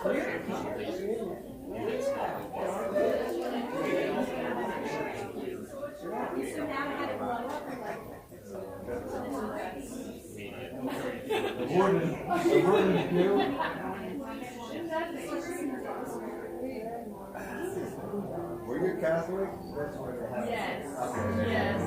Were you Catholic? That's where they have. Yes. Okay. Yes.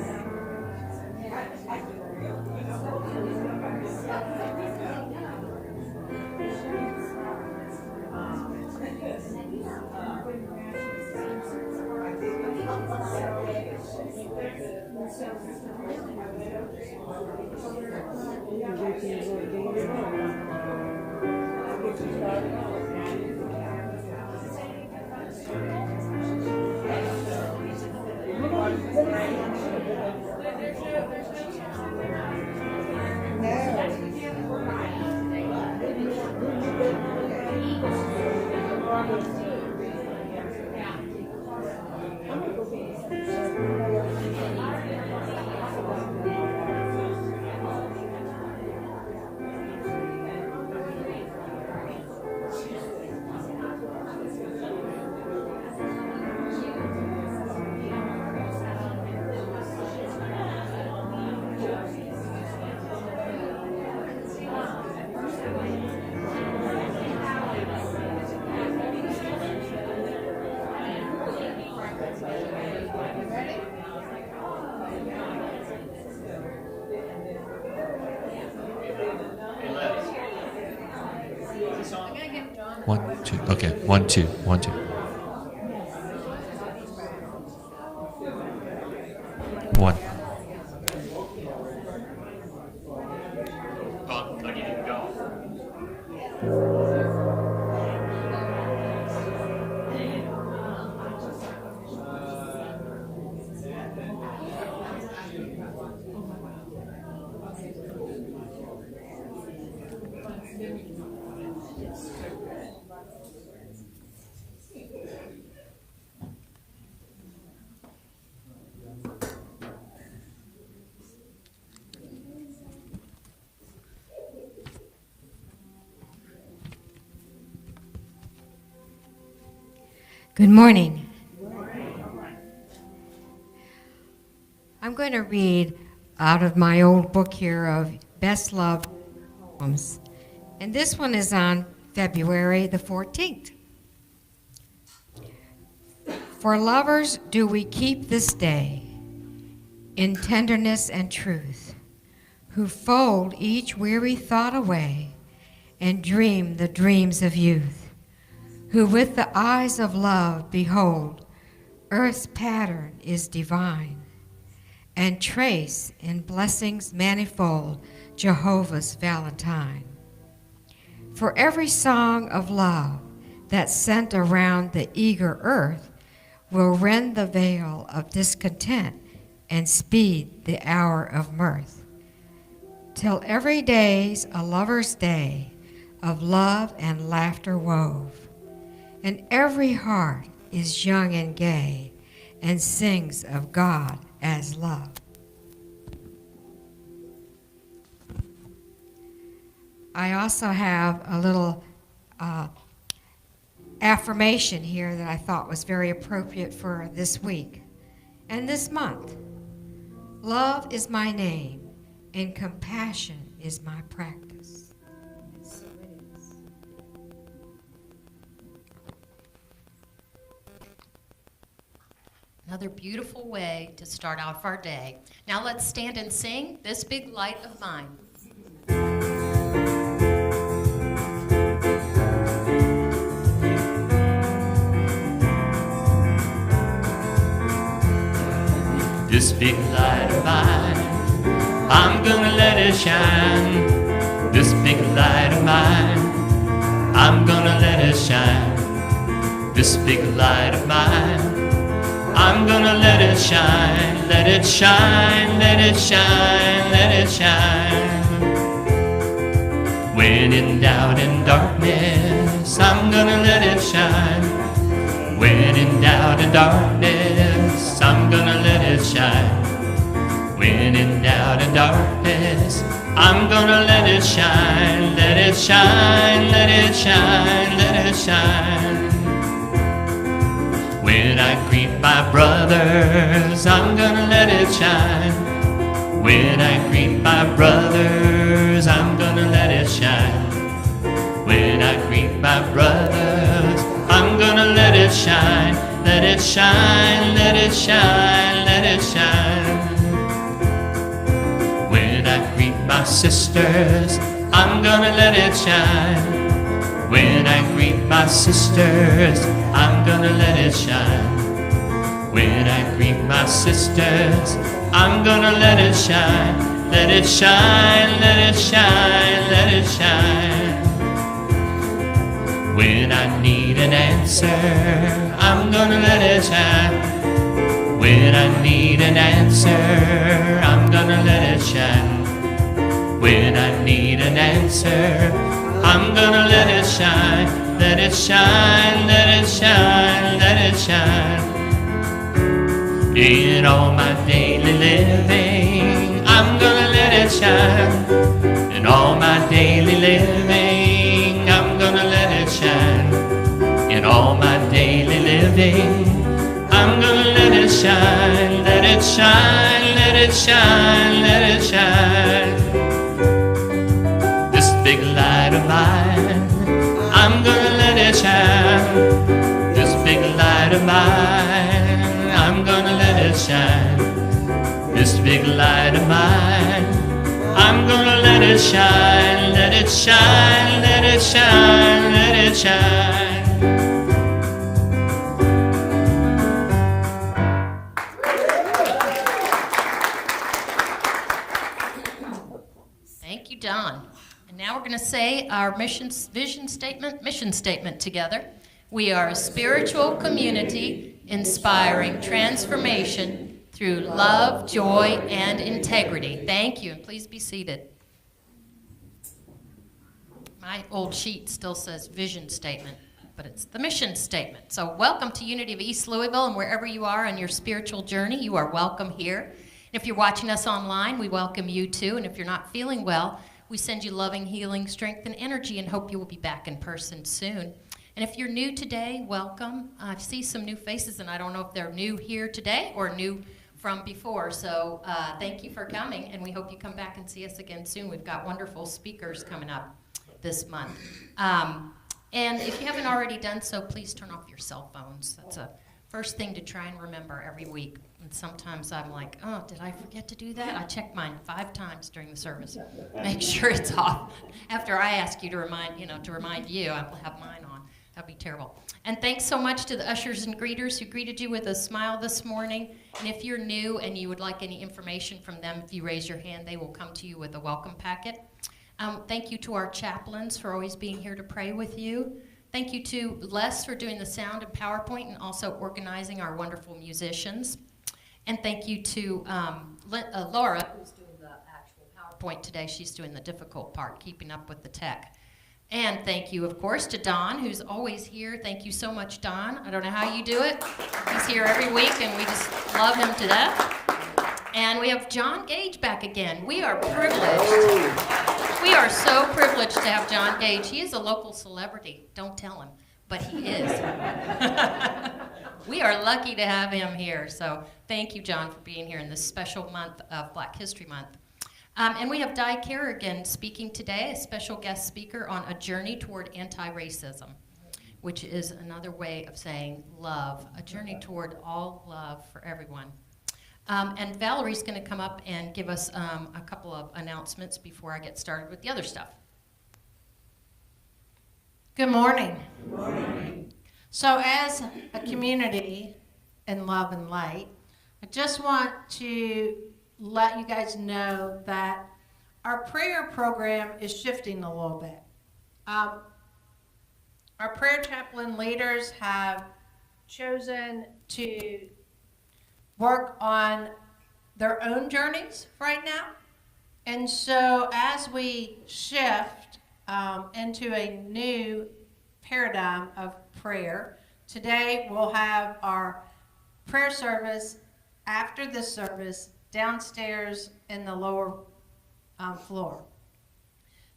One, two. Okay, 1, 2, 1, 2. 1. Good morning. I'm going to read out of my old book here of Best Loved Poems. And this one is on February the 14th. For lovers do we keep this day in tenderness and truth, who fold each weary thought away and dream the dreams of youth, who with the eyes of love behold earth's pattern is divine, and trace in blessings manifold Jehovah's Valentine. For every song of love that's sent around the eager earth will rend the veil of discontent and speed the hour of mirth, till every day's a lover's day of love and laughter wove, and every heart is young and gay and sings of God as love. I also have a little affirmation here that I thought was very appropriate for this week and this month. Love is my name, and compassion is my practice. So it is. Another beautiful way to start off our day. Now let's stand and sing This Big Light of Mine. This big light of mine, I'm gonna let it shine. This big light of mine, I'm gonna let it shine. This big light of mine, I'm gonna let it shine. Let it shine, let it shine, let it shine. When in doubt and darkness, I'm gonna let it shine. When in doubt and darkness, I'm gonna let it shine. When in doubt and darkness, I'm gonna let it shine, let it shine, let it shine, let it shine. When I greet my brothers, I'm gonna let it shine. When I greet my brothers, I'm gonna let it shine. When I greet my brothers, I'm gonna let it shine, let it shine, let it shine, let it shine. When I greet my sisters, I'm gonna let it shine. When I greet my sisters, I'm gonna let it shine. When I greet my sisters, I'm gonna let it shine, let it shine, let it shine, let it shine. When I need an answer, I'm gonna let it shine. When I need an answer, I'm gonna let it shine. When I need an answer, I'm gonna let it shine, let it shine, let it shine, let it shine. In all my daily living, I'm gonna let it shine. In all my daily living, I'm gonna let it shine. In all my daily living, I'm gonna let it shine, let it shine, let it shine, let it shine. This big light of mine, I'm gonna let it shine. This big light of mine, I'm gonna let it shine. This big light of mine, I'm gonna let it shine, let it shine, let it shine, let it shine. Thank you, Don. And now we're going to say our mission statement together. We are a spiritual community inspiring transformation through love, joy, and integrity. Thank you, and please be seated. My old sheet still says vision statement, but it's the mission statement. So welcome to Unity of East Louisville, and wherever you are on your spiritual journey, you are welcome here. And if you're watching us online, we welcome you too. And if you're not feeling well, we send you loving, healing, strength, and energy, and hope you will be back in person soon. And if you're new today, welcome. I see some new faces, and I don't know if they're new here today or new from before. So thank you for coming, and we hope you come back and see us again soon. We've got wonderful speakers coming up this month. And if you haven't already done so, please turn off your cell phones. That's a first thing to try and remember every week. And sometimes I'm like, oh, did I forget to do that? I check mine 5 times during the service. Make sure it's off. After I ask you to remind you, I'll have mine on. That'd be terrible. And thanks so much to the ushers and greeters who greeted you with a smile this morning. And if you're new and you would like any information from them, if you raise your hand, they will come to you with a welcome packet. Thank you to our chaplains for always being here to pray with you. Thank you to Les for doing the sound and PowerPoint and also organizing our wonderful musicians. And thank you to Laura, who's doing the actual PowerPoint today. She's doing the difficult part, keeping up with the tech. And thank you, of course, to Don, who's always here. Thank you so much, Don. I don't know how you do it. He's here every week, and we just love him to death. And we have John Gage back again. We are privileged. We are so privileged to have John Gage. He is a local celebrity. Don't tell him, but he is. We are lucky to have him here. So thank you, John, for being here in this special month of Black History Month. And we have Di Kerrigan speaking today, a special guest speaker on a journey toward anti-racism, which is another way of saying love, a journey toward all love for everyone. And Valerie's going to come up and give us a couple of announcements before I get started with the other stuff. Good morning. Good morning. So as a community in love and light, I just want to let you guys know that our prayer program is shifting a little bit. Our prayer chaplain leaders have chosen to work on their own journeys right now. And so as we shift into a new paradigm of prayer, today we'll have our prayer service after this service downstairs in the lower floor.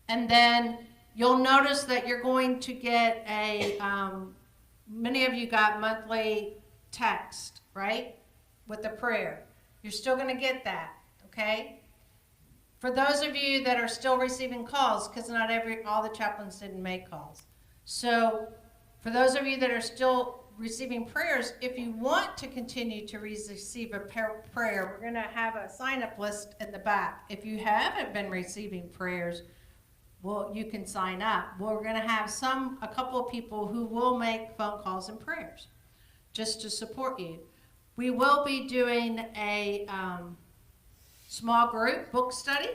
And then you'll notice that you're going to get many of you got monthly text, right? With the prayer. You're still going to get that, okay? For those of you that are still receiving calls, because not all the chaplains didn't make calls. So for those of you that are still receiving prayers, if you want to continue to receive a prayer, we're going to have a sign-up list in the back. If you haven't been receiving prayers, well, you can sign up. We're going to have a couple of people who will make phone calls and prayers just to support you. We will be doing a small group book study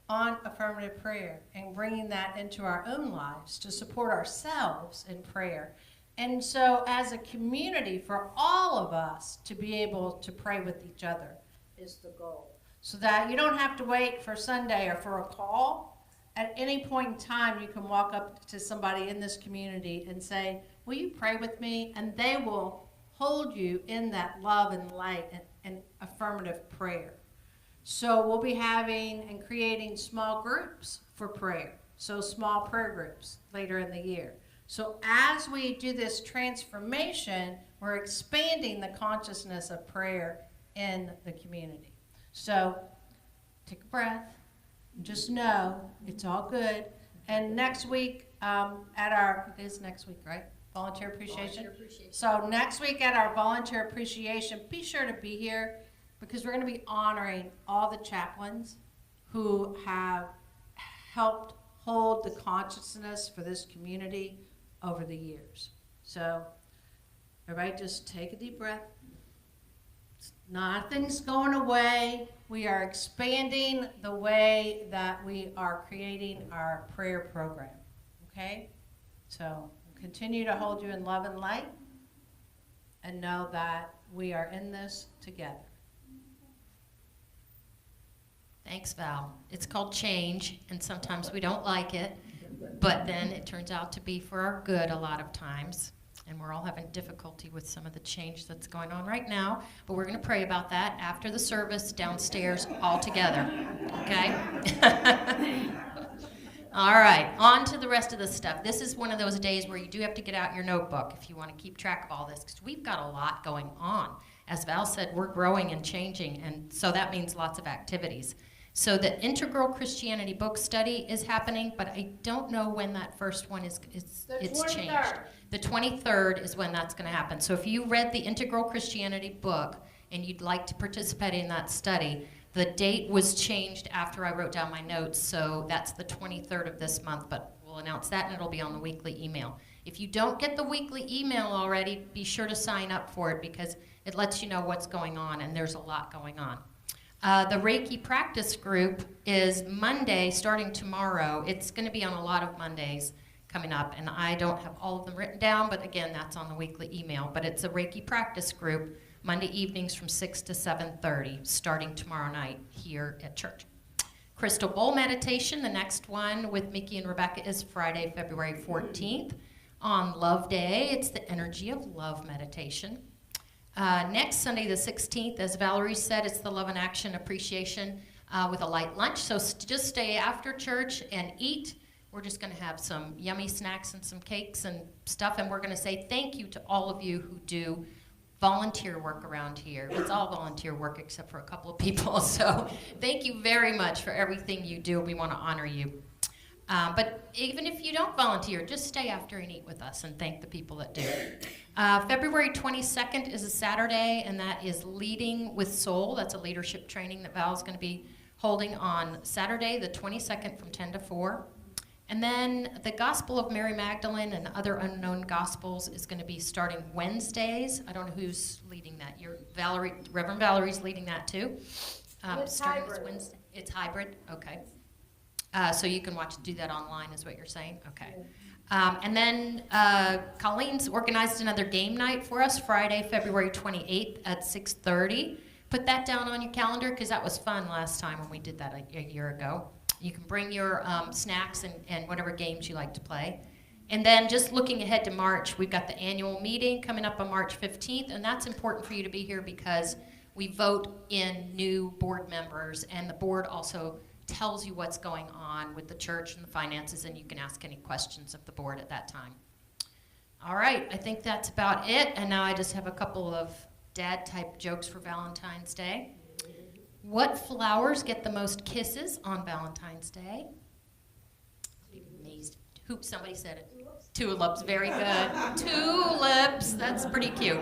on affirmative prayer and bringing that into our own lives to support ourselves in prayer. And so as a community, for all of us to be able to pray with each other is the goal. So that you don't have to wait for Sunday or for a call. At any point in time, you can walk up to somebody in this community and say, will you pray with me? And they will hold you in that love and light and affirmative prayer. So we'll be having and creating small groups for prayer. So small prayer groups later in the year. So as we do this transformation, we're expanding the consciousness of prayer in the community. So take a breath. Just know it's all good. And next week it is next week, right? Volunteer appreciation. So next week at our volunteer appreciation, be sure to be here because we're going to be honoring all the chaplains who have helped hold the consciousness for this community over the years. So everybody just take a deep breath. Nothing's going away. We are expanding the way that we are creating our prayer program. Okay? So continue to hold you in love and light and know that we are in this together. Thanks, Val. It's called change, and sometimes we don't like it, but then it turns out to be for our good a lot of times. And we're all having difficulty with some of the change that's going on right now. But we're going to pray about that after the service downstairs all together. Okay? All right. On to the rest of the stuff. This is one of those days where you do have to get out your notebook if you want to keep track of all this, because we've got a lot going on. As Val said, we're growing and changing, and so that means lots of activities. So the Integral Christianity book study is happening, but I don't know when that first one is. It's changed. The 23rd is when that's going to happen. So if you read the Integral Christianity book and you'd like to participate in that study, the date was changed after I wrote down my notes, so that's the 23rd of this month, but we'll announce that and it'll be on the weekly email. If you don't get the weekly email already, be sure to sign up for it because it lets you know what's going on, and there's a lot going on. The Reiki practice group is Monday, starting tomorrow. It's going to be on a lot of Mondays coming up, and I don't have all of them written down, but again, that's on the weekly email. But it's a Reiki practice group, Monday evenings from 6 to 7:30, starting tomorrow night here at church. Crystal Bowl meditation, the next one with Mickey and Rebecca, is Friday, February 14th. On Love Day, it's the Energy of Love meditation. Next Sunday, the 16th, as Valerie said, it's the Love and Action Appreciation with a light lunch. So just stay after church and eat. We're just going to have some yummy snacks and some cakes and stuff, and we're going to say thank you to all of you who do volunteer work around here. It's all volunteer work except for a couple of people, so thank you very much for everything you do. We want to honor you. But even if you don't volunteer, just stay after and eat with us and thank the people that do. February 22nd is a Saturday, and that is Leading with Soul. That's a leadership training that Val's going to be holding on Saturday, the 22nd from 10 to 4. And then the Gospel of Mary Magdalene and Other Unknown Gospels is going to be starting Wednesdays. I don't know who's leading that. Reverend Valerie's leading that too. It's hybrid. Wednesday. It's hybrid? Okay. So you can do that online is what you're saying? Okay. And then Colleen's organized another game night for us, Friday, February 28th at 6:30. Put that down on your calendar because that was fun last time when we did that a year ago. You can bring your snacks and whatever games you like to play. And then just looking ahead to March, we've got the annual meeting coming up on March 15th, and that's important for you to be here because We vote in new board members, and the board also tells you what's going on with the church and the finances, and you can ask any questions of the board at that time. All right, I think that's about it, and now I just have a couple of dad-type jokes for Valentine's Day. What flowers get the most kisses on Valentine's Day? I'd be amazed. Somebody said it. Tulips, very good. Tulips, that's pretty cute.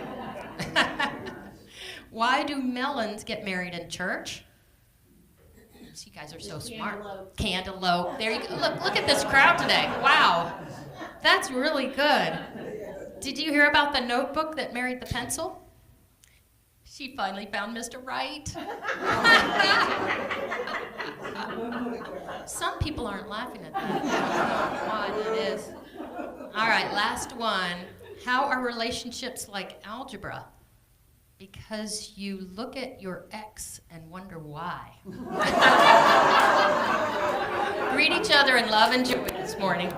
Why do melons get married in church? You guys are so smart. Cantaloupe. There you go. Look at this crowd today. Wow. That's really good. Did you hear about the notebook that married the pencil? She finally found Mr. Right. Some people aren't laughing at that. I don't know why that is. All right, last one. How are relationships like algebra? Because you look at your ex and wonder why. Greet each other in love and joy this morning.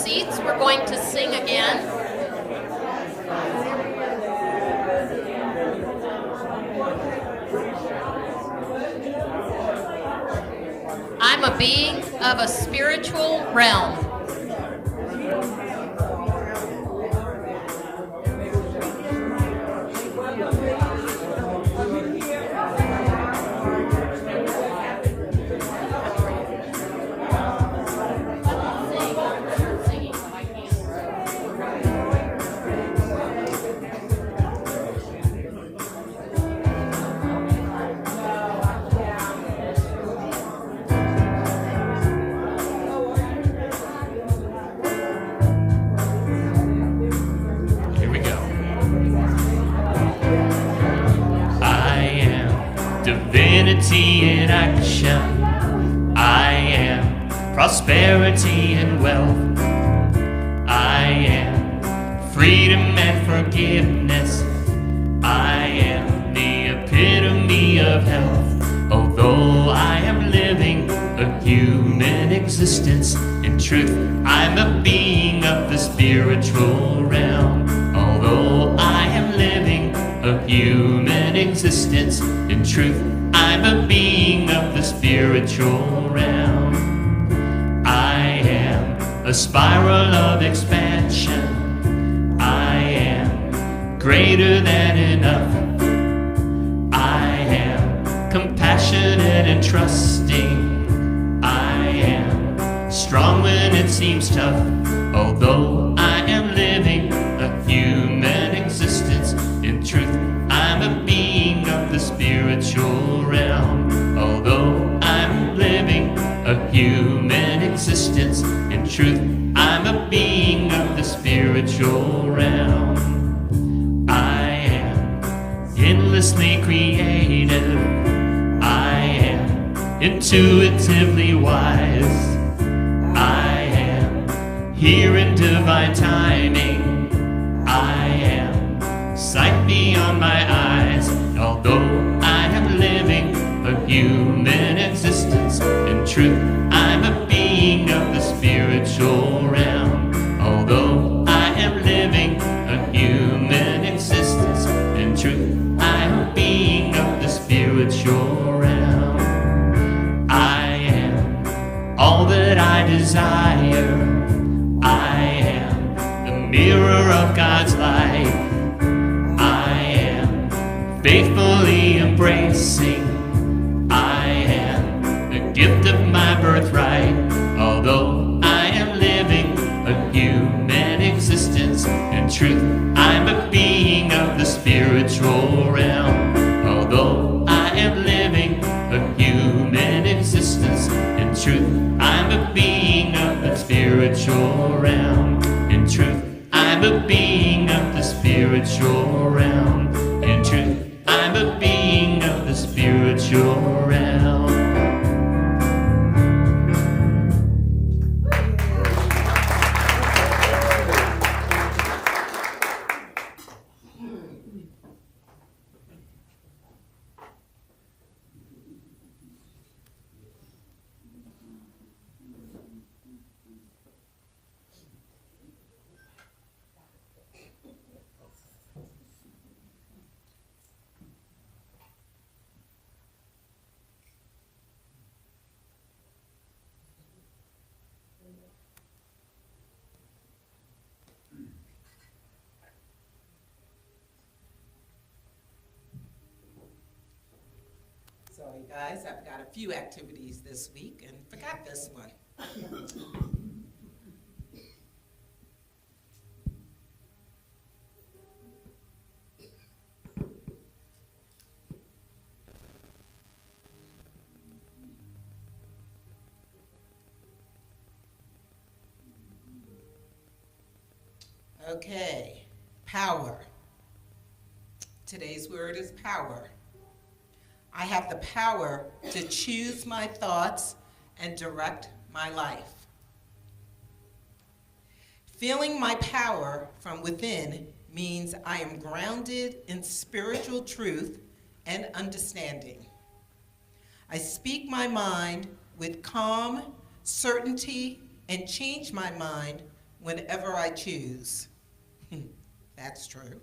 seats. We're going to sing again. I'm a being of a spiritual realm. Here we go. I am divinity in action. I am prosperity and wealth. I am freedom and forgiveness. I am the epitome of health. Although I am living a human existence, in truth I'm a being of the spiritual realm. Although I am living a human existence, in truth I'm a being of the spiritual realm. I am a spiral of expansion. I am greater than enough. I am compassionate and trusting. I am strong when it seems tough. Although I am living a human existence, in truth I'm a being of the spiritual realm. Although I'm living a human existence, in truth I'm a being of the spiritual realm. I am endlessly creative. I am intuitively wise. I am here in divine timing. I am sight beyond my eyes. Although I am living a human existence, in truth I'm a being of the spiritual realm. Although I am living a human existence, in truth I'm a being of the spiritual realm. I am all that I desire. I am the mirror of God's light. I am faithfully embracing. I am the gift of my birthright. Although I am living a human existence, in truth I'm a being of the spiritual realm. Although I am living a human existence, in truth I'm a being of the spiritual realm. In truth I'm a being of the spiritual realm. In truth I'm a being of the spiritual realm. Sorry, guys, I've got a few activities this week and forgot this one. Okay, power. Today's word is power. I have the power to choose my thoughts and direct my life. Feeling my power from within means I am grounded in spiritual truth and understanding. I speak my mind with calm, certainty, and change my mind whenever I choose. That's true.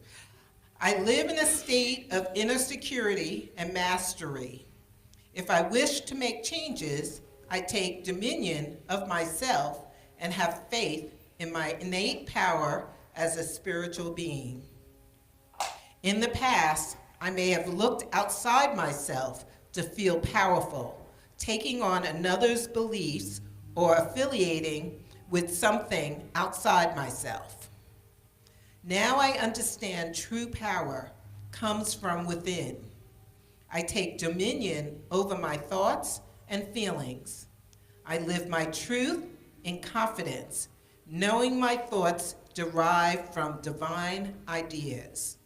I live in a state of inner security and mastery. If I wish to make changes, I take dominion of myself and have faith in my innate power as a spiritual being. In the past, I may have looked outside myself to feel powerful, taking on another's beliefs or affiliating with something outside myself. Now I understand true power comes from within. I take dominion over my thoughts and feelings. I live my truth in confidence, knowing my thoughts derive from divine ideas.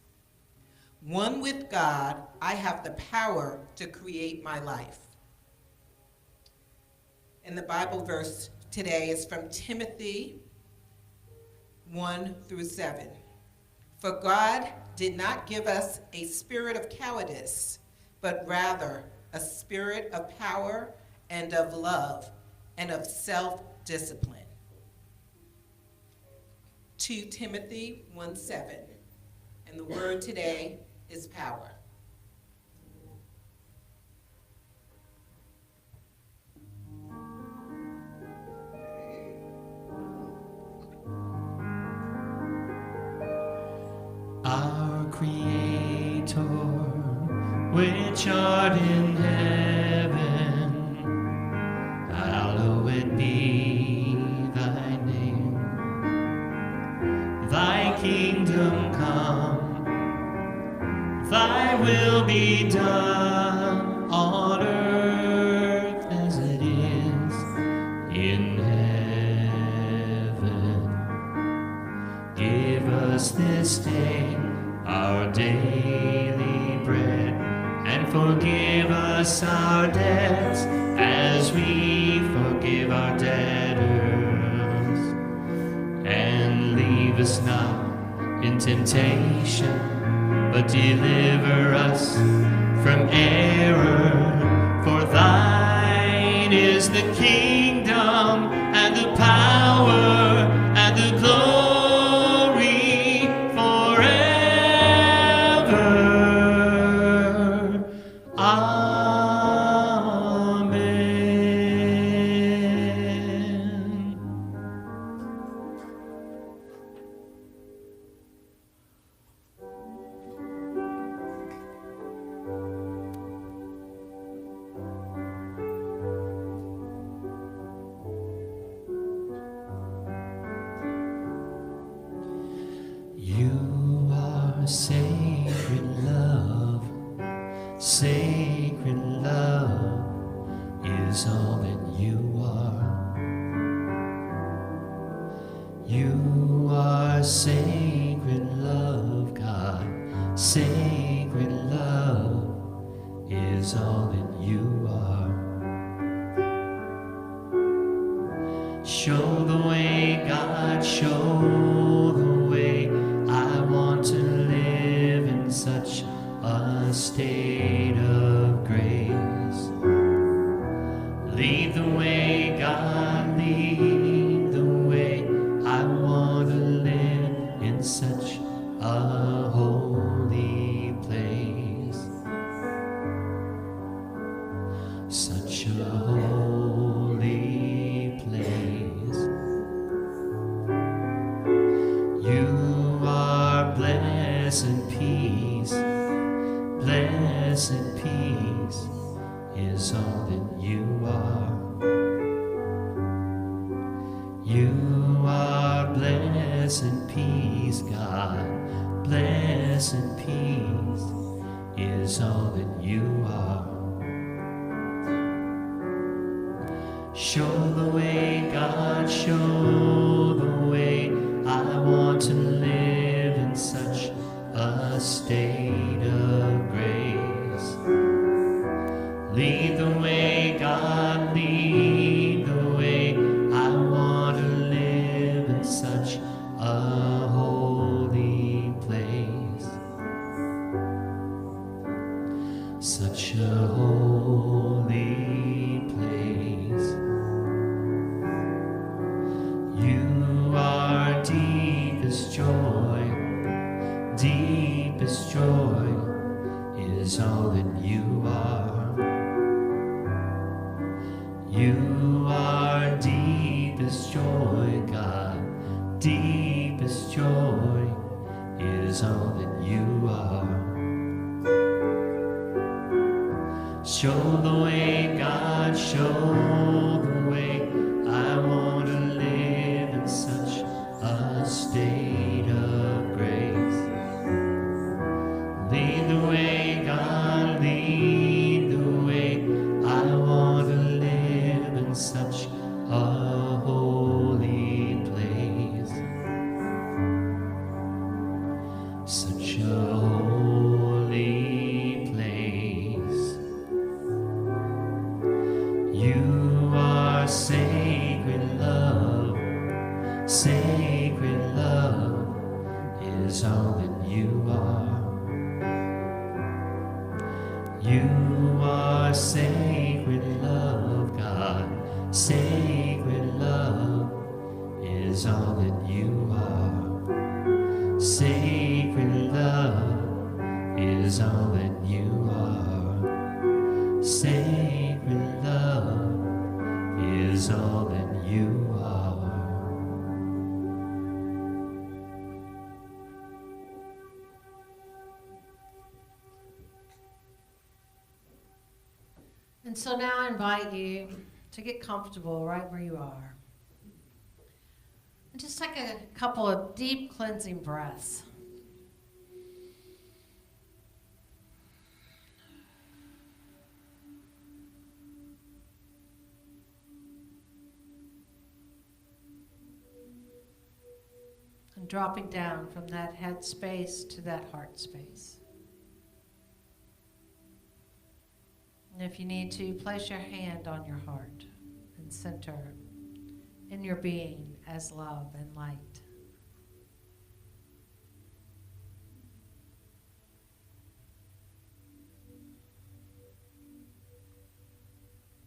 One with God, I have the power to create my life. And the Bible verse today is from Timothy 1-7. For God did not give us a spirit of cowardice, but rather a spirit of power and of love and of self-discipline. 2 Timothy 1:7. And the word today is power. Our Creator, which art in heaven, hallowed be thy name. Thy kingdom come, thy will be done on earth as it is in heaven. Give us this day our daily bread, and forgive us our debts as we forgive our debtors. And leave us not in temptation, but deliver us from error. For thine is the kingdom and the power and the glory forever. Amen. You are sacred love. Sacred love is all that you are. You are sacred love, God. Sacred love is all that you are. Show the way, God, show the way. I want to live in such a state of grace. Lead the way, God, lead the way. I want to live in such a holy place. Such a holy place. You are blessed peace. Blessed peace is all that you are. You are blessed peace, God. Blessed peace is all that you are. Show the way, God, show the way. I want to live in such a state of grace. Lead the way, God, lead the way. I want to live in such a holy place. Such a holy place. You are is all that you are. You are deepest joy, God. Deepest joy is all that you are. Show the way, God, show the way. I want to live in such a state of grace. Lead the way, God, lead the way. I want to live in such a holy place. Such a holy place. You are sacred love. Sacred love is all that you are. You are sacred love, God. Sacred love is all that you are. Sacred love is all that you are. Sacred love is all that you are. And so now I invite you to get comfortable right where you are. And just take a couple of deep cleansing breaths. And dropping down from that head space to that heart space. And if you need to, place your hand on your heart and center in your being as love and light.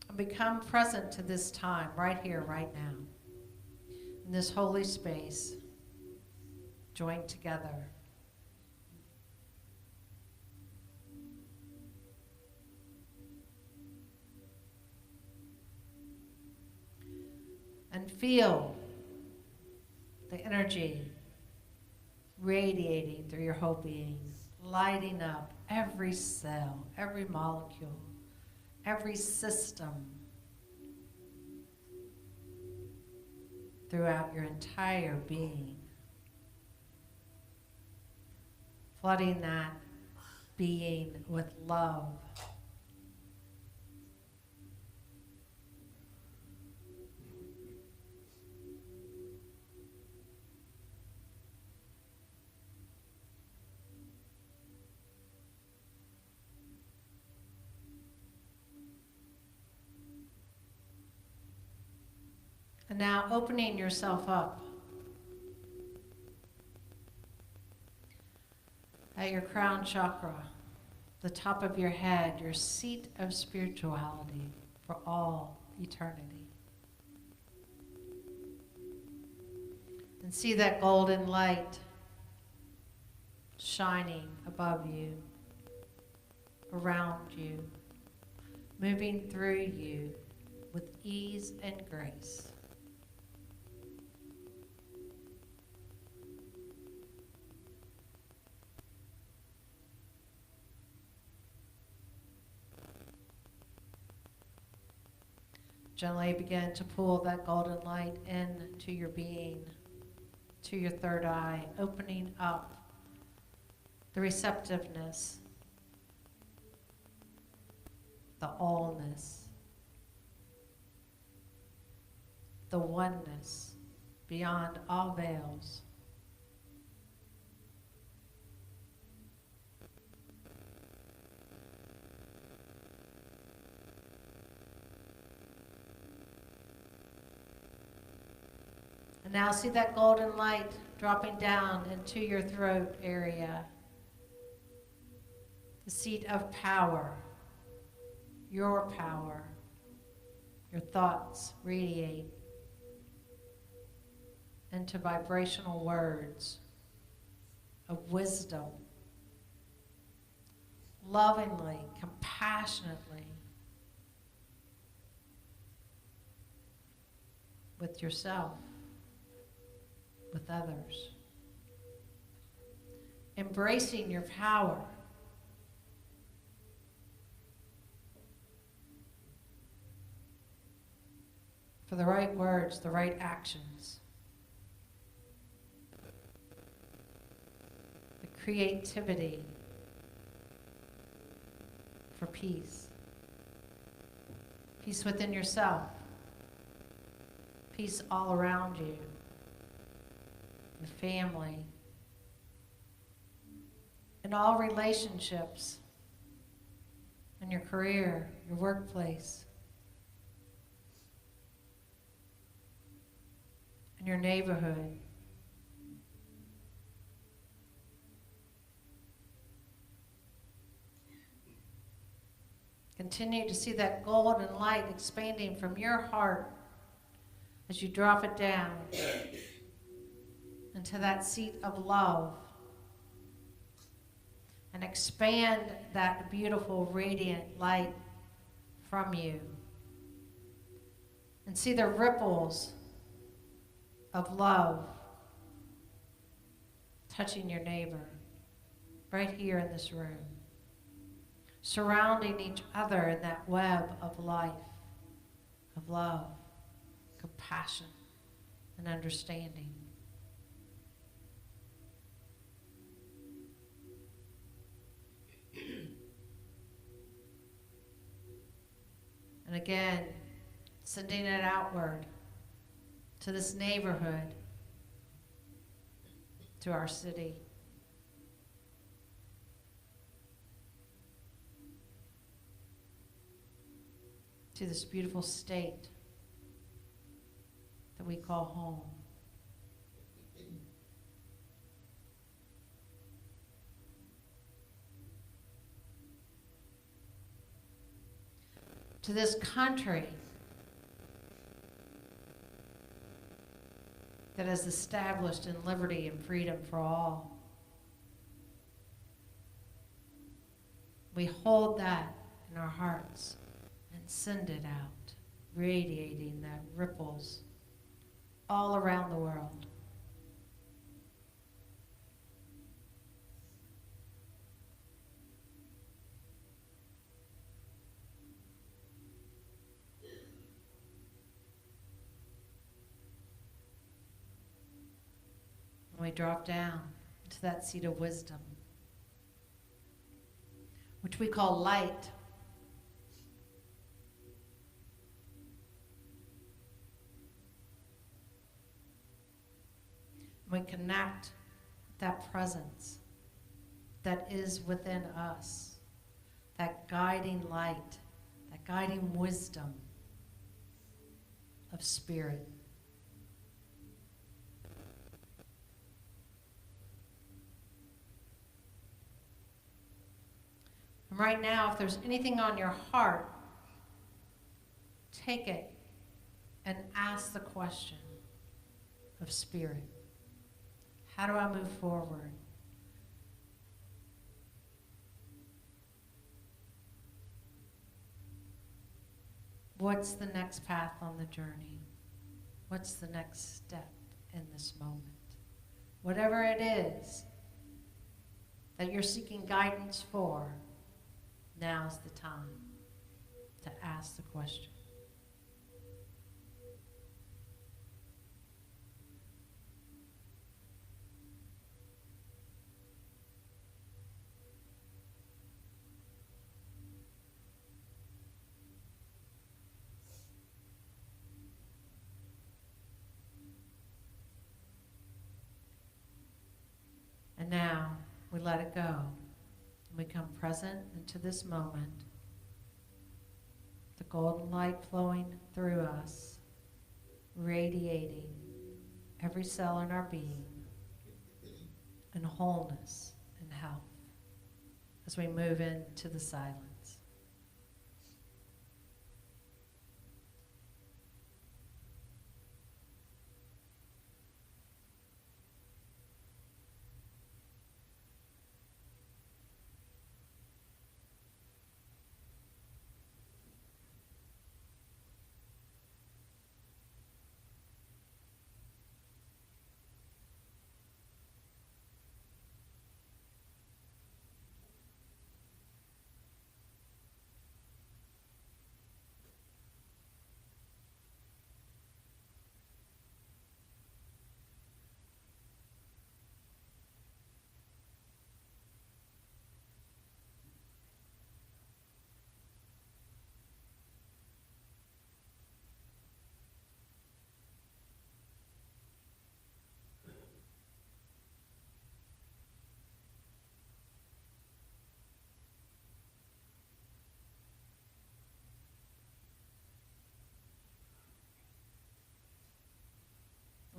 And become present to this time, right here, right now, in this holy space, joined together. And feel the energy radiating through your whole being, lighting up every cell, every molecule, every system throughout your entire being. Flooding that being with love. And now opening yourself up at your crown chakra, the top of your head, your seat of spirituality for all eternity. And see that golden light shining above you, around you, moving through you with ease and grace. Gently begin to pull that golden light into your being, to your third eye, opening up the receptiveness, the allness, the oneness beyond all veils. And now see that golden light dropping down into your throat area, the seat of power, your thoughts radiate into vibrational words of wisdom, lovingly, compassionately with yourself, with others. Embracing your power. For the right words, the right actions. The creativity for peace. Peace within yourself. Peace all around you. The family. In all relationships. In your career, your workplace. In your neighborhood. Continue to see that golden light expanding from your heart as you drop it down into that seat of love and expand that beautiful radiant light from you and see the ripples of love touching your neighbor right here in this room, surrounding each other in that web of life, of love, compassion, and understanding. And again, sending it outward to this neighborhood, to our city. To this beautiful state that we call home. To this country that is established in liberty and freedom for all. We hold that in our hearts and send it out, radiating that ripples all around the world. We drop down to that seat of wisdom, which we call light. We connect with that presence that is within us, that guiding light, that guiding wisdom of spirit. And right now, if there's anything on your heart, take it and ask the question of spirit. How do I move forward? What's the next path on the journey? What's the next step in this moment? Whatever it is that you're seeking guidance for, now's the time to ask the question. And now we let it go. We come present into this moment, the golden light flowing through us, radiating every cell in our being in wholeness and health as we move into the silence.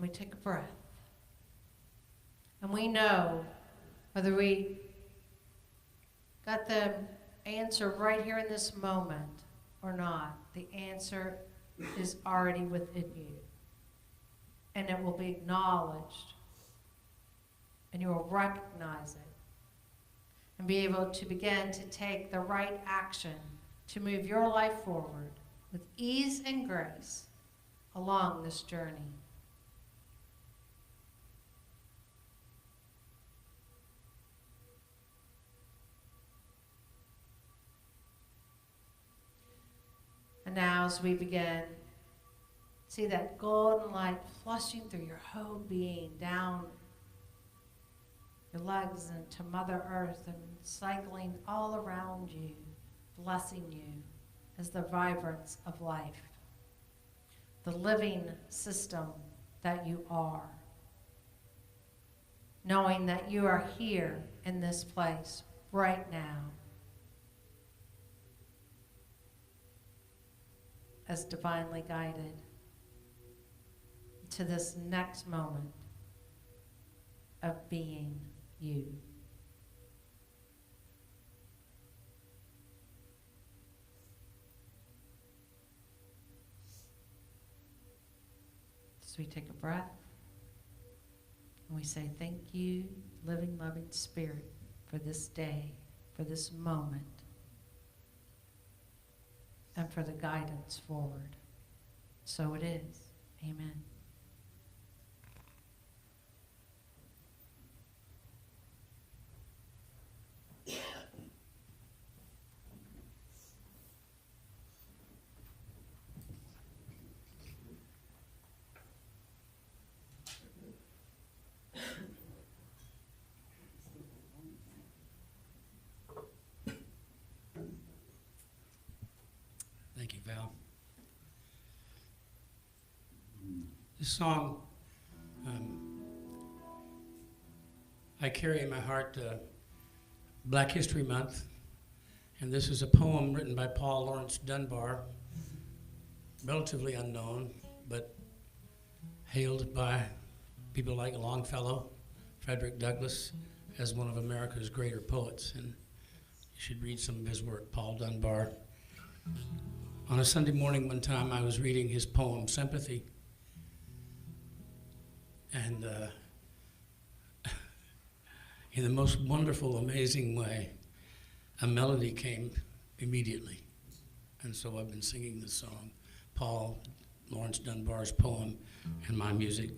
we take a breath. And we know whether we got the answer right here in this moment or not, the answer is already within you. And it will be acknowledged. And you will recognize it. And be able to begin to take the right action to move your life forward with ease and grace along this journey. And now as we begin, see that golden light flushing through your whole being, down your legs into Mother Earth and cycling all around you, blessing you as the vibrance of life, the living system that you are, knowing that you are here in this place right now as divinely guided to this next moment of being you. So we take a breath and we say, thank you, living, loving Spirit, for this day, for this moment, and for the guidance forward. So it is. Amen. Thank you, Val. This song, I carry in my heart Black History Month, and this is a poem written by Paul Laurence Dunbar, relatively unknown, but hailed by people like Longfellow, Frederick Douglass, as one of America's greater poets, and you should read some of his work, Paul Dunbar. On a Sunday morning one time, I was reading his poem, Sympathy, and in the most wonderful, amazing way, a melody came immediately. And so I've been singing this song, Paul Laurence Dunbar's poem, and my music.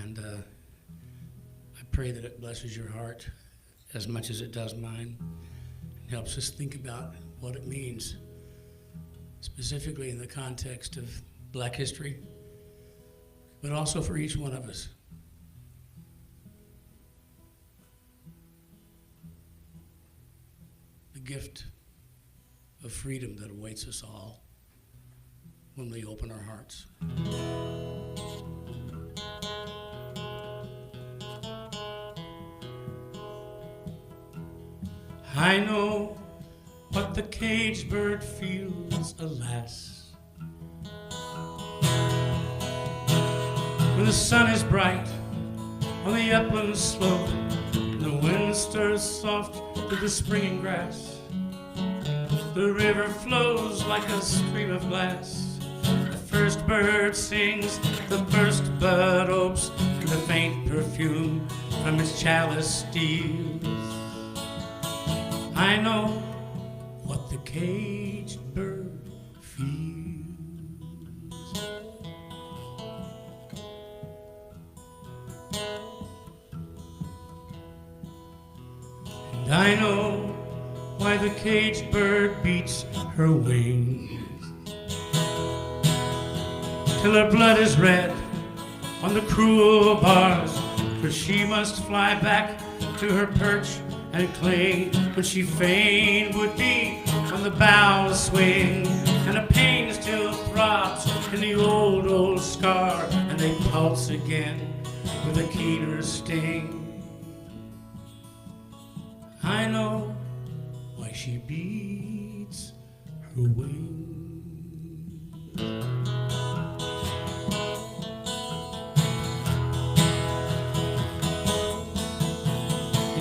And I pray that it blesses your heart as much as it does mine. It helps us think about what it means, specifically in the context of Black history, but also for each one of us. The gift of freedom that awaits us all when we open our hearts. I know what the caged bird feels, alas, when the sun is bright on the upland slope, and the wind stirs soft through the springing grass. The river flows like a stream of glass. The first bird sings, the first bud opes, and the faint perfume from its chalice steals. I know what the caged bird feels. And I know why the caged bird beats her wings, till her blood is red on the cruel bars, for she must fly back to her perch and cling, when she fain would be on the boughs swing. And a pain still throbs in the old scar, and they pulse again with a keener sting. I know why she beats her wings.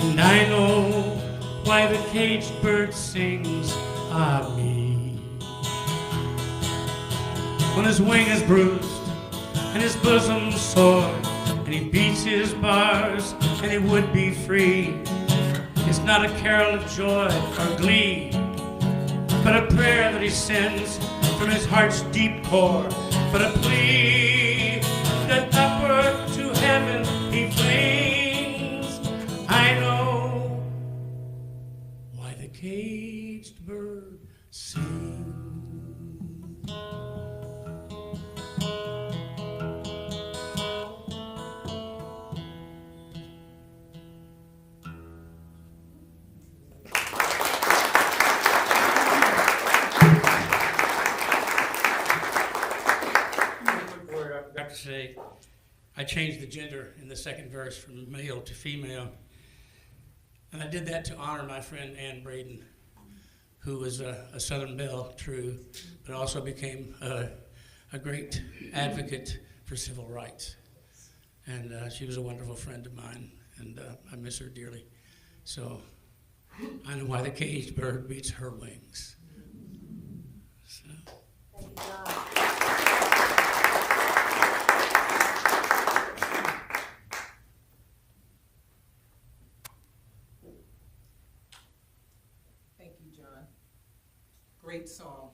And I know why the caged bird sings of me. When his wing is bruised and his bosom sore, and he beats his bars and he would be free, it's not a carol of joy or glee, but a prayer that he sends from his heart's deep core, but a plea that upward to heaven he flings. I know why the caged bird sings. To say, I changed the gender in the second verse from male to female, and I did that to honor my friend Ann Braden, who was a Southern Belle, true, but also became a great advocate for civil rights. And she was a wonderful friend of mine, and I miss her dearly. So I know why the caged bird beats her wings. So. Great song.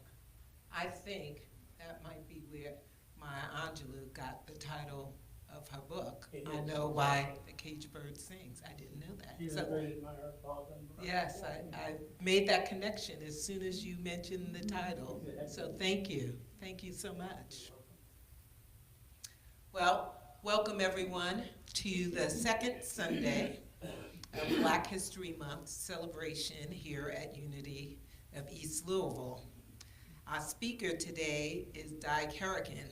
I think that might be where Maya Angelou got the title of her book. I know why the caged bird sings. I didn't know that. Yes, I made that connection as soon as you mentioned the title. So thank you. Thank you so much. Well, welcome everyone to the second Sunday of Black History Month celebration here at Unity of East Louisville. Our speaker today is Di Kerrigan.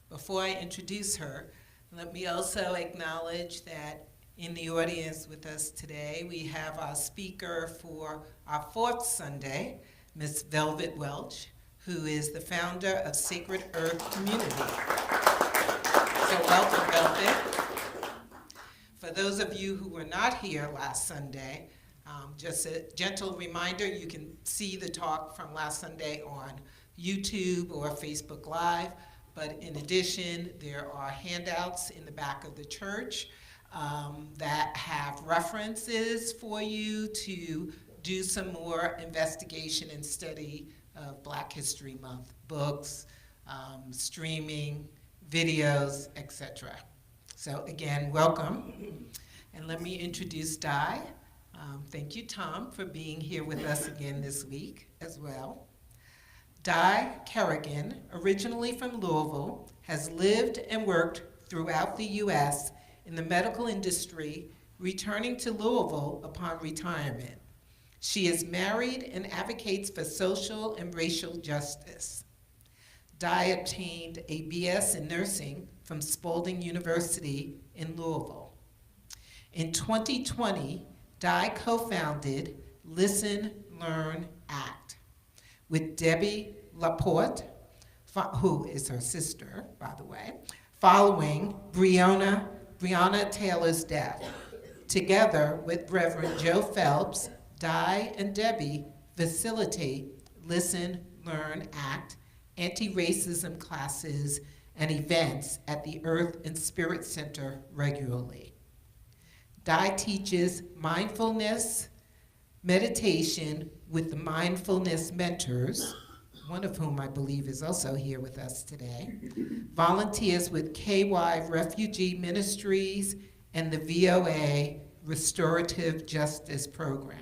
Before I introduce her, let me also acknowledge that in the audience with us today, we have our speaker for our fourth Sunday, Miss Velvet Welch, who is the founder of Sacred Earth Community. So welcome, Velvet. For those of you who were not here last Sunday, just a gentle reminder, you can see the talk from last Sunday on YouTube or Facebook Live, but in addition, there are handouts in the back of the church that have references for you to do some more investigation and study of Black History Month, books, streaming, videos, etc. So again, welcome. And let me introduce Di. Thank you, Tom, for being here with us again this week as well. Di Kerrigan, originally from Louisville, has lived and worked throughout the U.S. in the medical industry, returning to Louisville upon retirement. She is married and advocates for social and racial justice. Di obtained a BS in nursing from Spalding University in Louisville. In 2020, Di co-founded Listen, Learn, Act with Debbie Laporte, who is her sister, by the way, following Breonna Taylor's death. Together with Reverend Joe Phelps, Di and Debbie facilitate Listen, Learn, Act, anti-racism classes and events at the Earth and Spirit Center regularly. Di teaches mindfulness, meditation with the mindfulness mentors, one of whom I believe is also here with us today, volunteers with KY Refugee Ministries and the VOA Restorative Justice Program.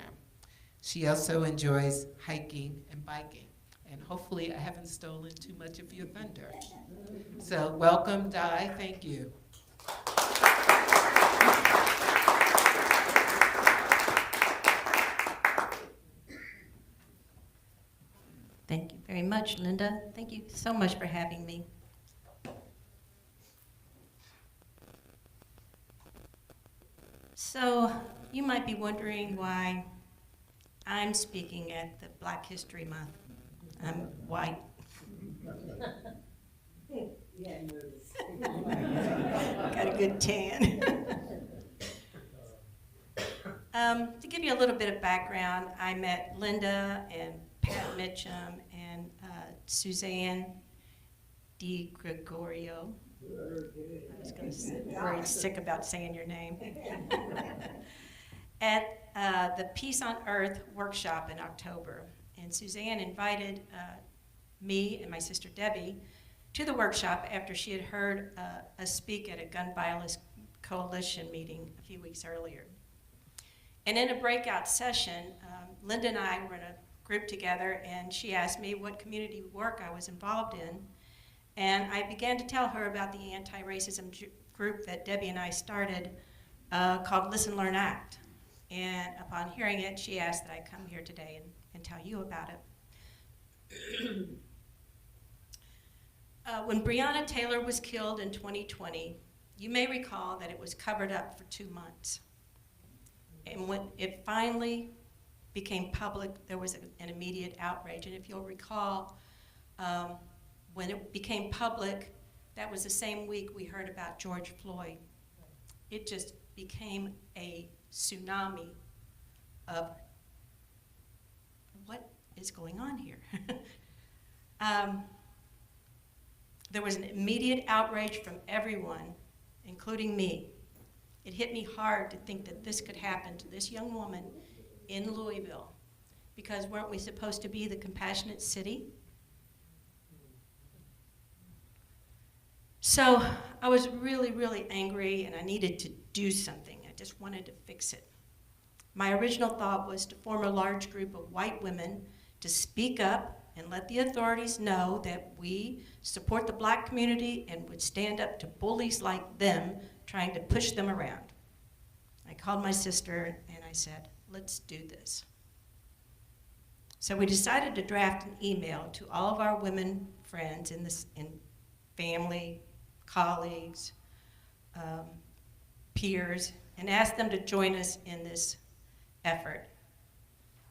She also enjoys hiking and biking. And hopefully I haven't stolen too much of your thunder. So welcome, Di, thank you. Thank you very much, Linda. Thank you so much for having me. So you might be wondering why I'm speaking at the Black History Month. I'm white. Yeah, I noticed. Got a good tan. To give you a little bit of background, I met Linda and Pat Mitchum and Suzanne DiGregorio. I was going to say, worried sick about saying your name. At the Peace on Earth workshop in October. And Suzanne invited me and my sister Debbie to the workshop after she had heard us speak at a Gun Violence Coalition meeting a few weeks earlier. And in a breakout session, Linda and I were in a group together, and she asked me what community work I was involved in. And I began to tell her about the anti-racism group that Debbie and I started called Listen, Learn, Act. And upon hearing it, she asked that I come here today and tell you about it. When Breonna Taylor was killed in 2020, you may recall that it was covered up for 2 months. And when it finally became public, there was an immediate outrage. And if you'll recall, when it became public, that was the same week we heard about George Floyd. It just became a tsunami of what is going on here. There was an immediate outrage from everyone, including me. It hit me hard to think that this could happen to this young woman in Louisville, because weren't we supposed to be the compassionate city? So I was really, really angry, and I needed to do something. I just wanted to fix it. My original thought was to form a large group of white women to speak up and let the authorities know that we support the black community and would stand up to bullies like them trying to push them around. I called my sister and I said, let's do this. So we decided to draft an email to all of our women friends in family, colleagues, peers, and ask them to join us in this effort.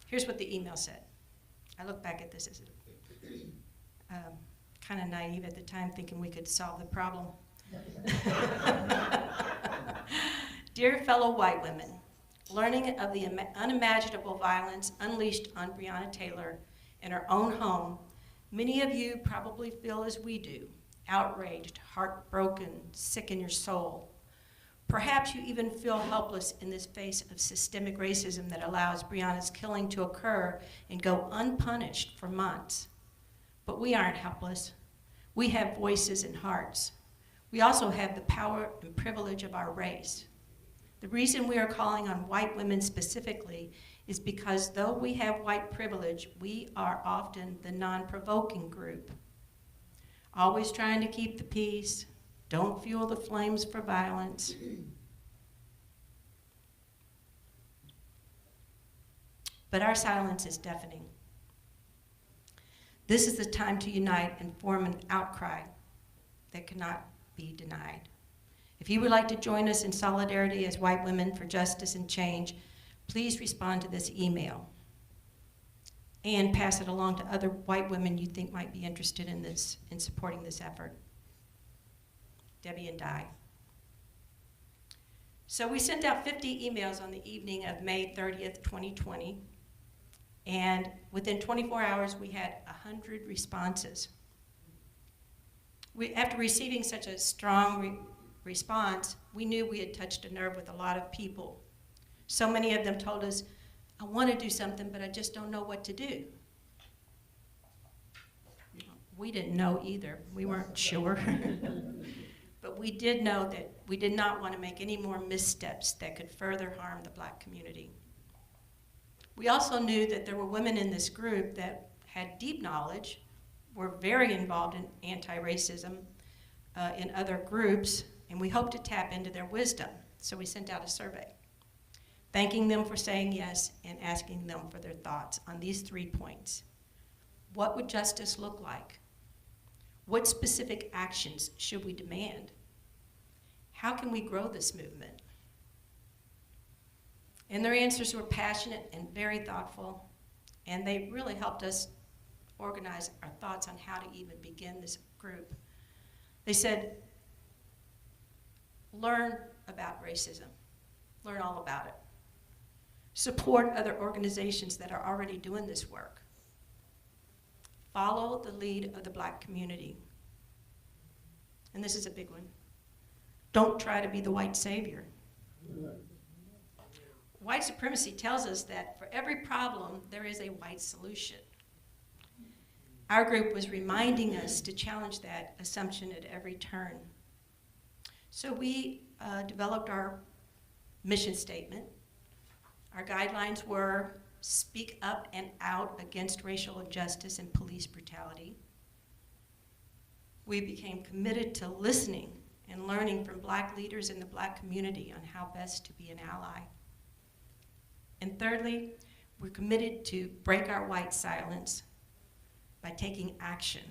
Here's what the email said. I look back at this as kind of naive at the time, thinking we could solve the problem. Dear fellow white women, learning of the unimaginable violence unleashed on Breonna Taylor in her own home, many of you probably feel as we do, outraged, heartbroken, sick in your soul. Perhaps you even feel helpless in this face of systemic racism that allows Breonna's killing to occur and go unpunished for months. But we aren't helpless. We have voices and hearts. We also have the power and privilege of our race. The reason we are calling on white women specifically is because though we have white privilege, we are often the non-provoking group. Always trying to keep the peace, don't fuel the flames for violence. But our silence is deafening. This is the time to unite and form an outcry that cannot be denied. If you would like to join us in solidarity as white women for justice and change, please respond to this email and pass it along to other white women you think might be interested in this, in supporting this effort. Debbie and Di. So we sent out 50 emails on the evening of May 30th, 2020, and within 24 hours we had 100 responses. After receiving such a strong response, we knew we had touched a nerve with a lot of people. So many of them told us, I want to do something, but I just don't know what to do. We didn't know either. We weren't sure. But we did know that we did not want to make any more missteps that could further harm the black community. We also knew that there were women in this group that had deep knowledge, were very involved in anti-racism in other groups, and we hoped to tap into their wisdom. So we sent out a survey, thanking them for saying yes and asking them for their thoughts on these 3 points. What would justice look like? What specific actions should we demand? How can we grow this movement? And their answers were passionate and very thoughtful, and they really helped us organize our thoughts on how to even begin this group. They said, learn about racism. Learn all about it. Support other organizations that are already doing this work. Follow the lead of the Black community. And this is a big one. Don't try to be the white savior. White supremacy tells us that for every problem, there is a white solution. Our group was reminding us to challenge that assumption at every turn. So we developed our mission statement. Our guidelines were speak up and out against racial injustice and police brutality. We became committed to listening and learning from Black leaders in the Black community on how best to be an ally. And thirdly, we're committed to break our white silence by taking action.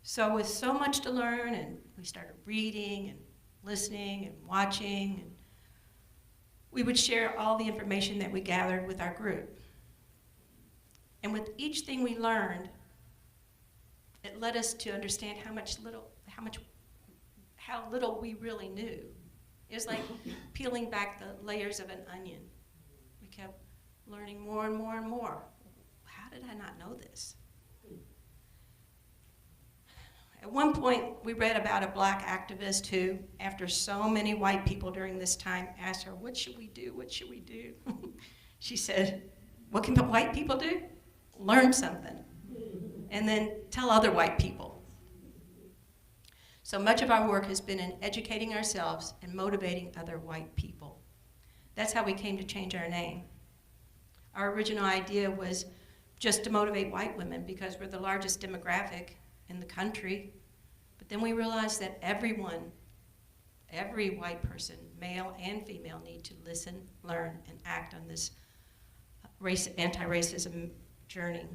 So with so much to learn, and we started reading and listening and watching, and we would share all the information that we gathered with our group. And with each thing we learned, it led us to understand how little we really knew. It was like peeling back the layers of an onion. We kept learning more and more and more. How did I not know this? At one point, we read about a Black activist who, after so many white people during this time asked her, what should we do? What should we do? She said, what can white people do? Learn something. And then tell other white people. So much of our work has been in educating ourselves and motivating other white people. That's how we came to change our name. Our original idea was just to motivate white women because we're the largest demographic in the country. But then we realized that everyone, every white person, male and female, need to listen, learn, and act on this anti-racism journey.